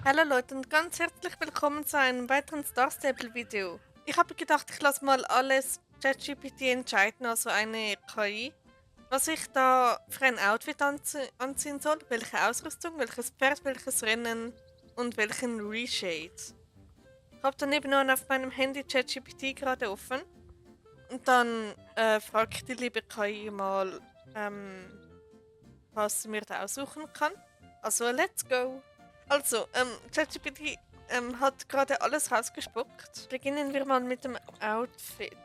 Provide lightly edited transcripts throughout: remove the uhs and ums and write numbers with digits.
Hallo Leute und ganz herzlich willkommen zu einem weiteren Star Stable Video. Ich habe gedacht, ich lasse mal alles ChatGPT entscheiden, also eine KI, was ich da für ein Outfit anziehen soll, welche Ausrüstung, welches Pferd, welches Rennen und welchen Reshade. Ich habe dann eben nur auf meinem Handy ChatGPT gerade offen und dann frage ich die liebe KI mal, was sie mir da aussuchen kann. Also let's go! Also, ChatGPT hat gerade alles rausgespuckt. Beginnen wir mal mit dem Outfit.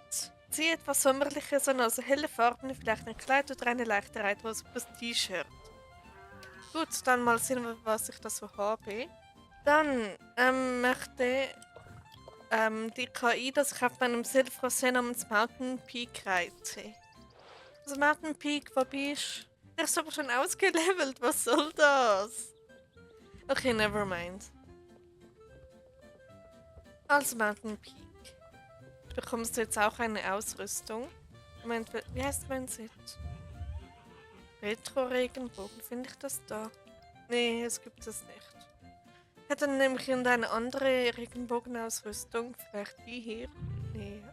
Zieh etwas Sommerliches an, also helle Farben, vielleicht ein Kleid oder eine leichte Reithose plus T-Shirt. Gut, dann mal sehen, was ich da so habe. Dann möchte die KI, dass ich auf meinem Silfrosee namens Mountain Peak reite. Also Mountain Peak, wo bist du? Der ist aber schon ausgelevelt, was soll das? Okay, never mind. Also Mountain Peak. Bekommst du jetzt auch eine Ausrüstung. Moment, wie heißt mein Set? Retro-Regenbogen, finde ich das da? Nee, es gibt es nicht. Ich hätte nämlich eine andere Regenbogenausrüstung. Vielleicht die hier. Nee,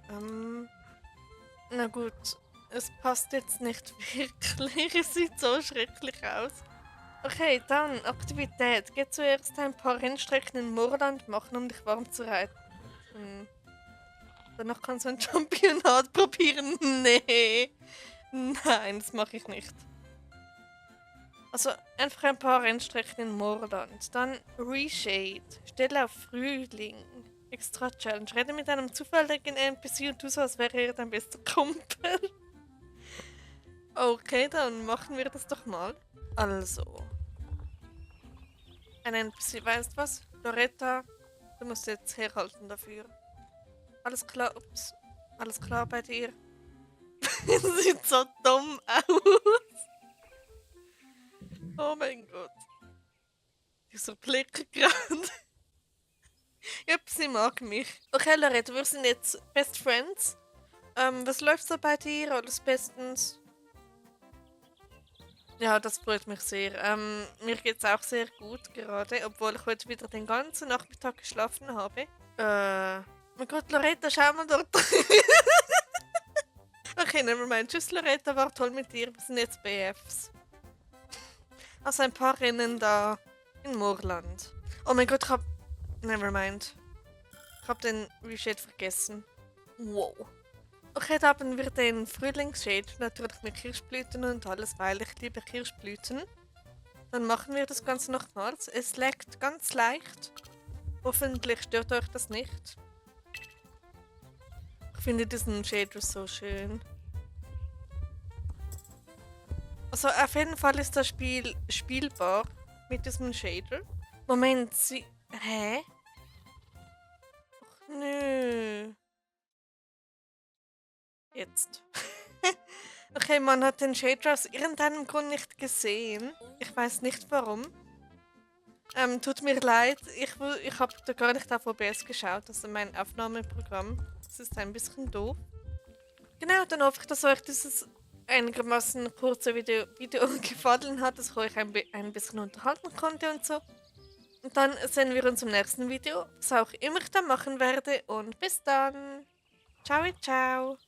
na gut. Es passt jetzt nicht wirklich. Es sieht so schrecklich aus. Okay, dann Aktivität. Geh zuerst ein paar Rennstrecken in Moorland machen, um dich warm zu reiten. Danach kannst du ein Championat probieren. Nee. Nein, das mache ich nicht. Also einfach ein paar Rennstrecken in Moorland. Dann Reshade. Stelle auf Frühling. Extra Challenge. Rede mit einem zufälligen NPC und tu so, als wäre er dein bester Kumpel. Okay, dann machen wir das doch mal. Also. Ein NPC, weißt du was? Loretta, du musst jetzt herhalten dafür. Alles klar, ups. Alles klar bei dir? Das sieht so dumm aus. Oh mein Gott. Dieser Blick gerade. Yep, sie mag mich. Okay, Loretta, wir sind jetzt Best Friends. Was läuft so bei dir? Alles bestens? Ja, das freut mich sehr. Mir geht's auch sehr gut gerade, obwohl ich heute wieder den ganzen Nachmittag geschlafen habe. Mein Gott, Loretta, schau mal dort. Okay, nevermind. Tschüss, Loretta, war toll mit dir. Wir sind jetzt BFs. Also ein paar Rennen da in Moorland. Oh mein Gott, ich hab... Nevermind. Ich hab den Reshade vergessen. Wow. Okay, da haben wir den Frühlingsshade. Natürlich mit Kirschblüten und alles, weil ich liebe Kirschblüten. Dann machen wir das Ganze nochmals. Es leckt ganz leicht. Hoffentlich stört euch das nicht. Ich finde diesen Shader so schön. Also auf jeden Fall ist das Spiel spielbar mit diesem Shader. Moment, sie... Hä? Och, nö. Jetzt. Okay, man hat den Shader aus irgendeinem Grund nicht gesehen. Ich weiß nicht warum. Tut mir leid, ich habe da gar nicht auf OBS geschaut, also mein Aufnahmeprogramm. Das ist ein bisschen doof. Genau, dann hoffe ich, dass euch dieses einigermaßen kurze Video gefallen hat, dass ich euch ein bisschen unterhalten konnte und so. Und dann sehen wir uns im nächsten Video, was auch immer ich dann machen werde. Und bis dann. Ciao, ciao.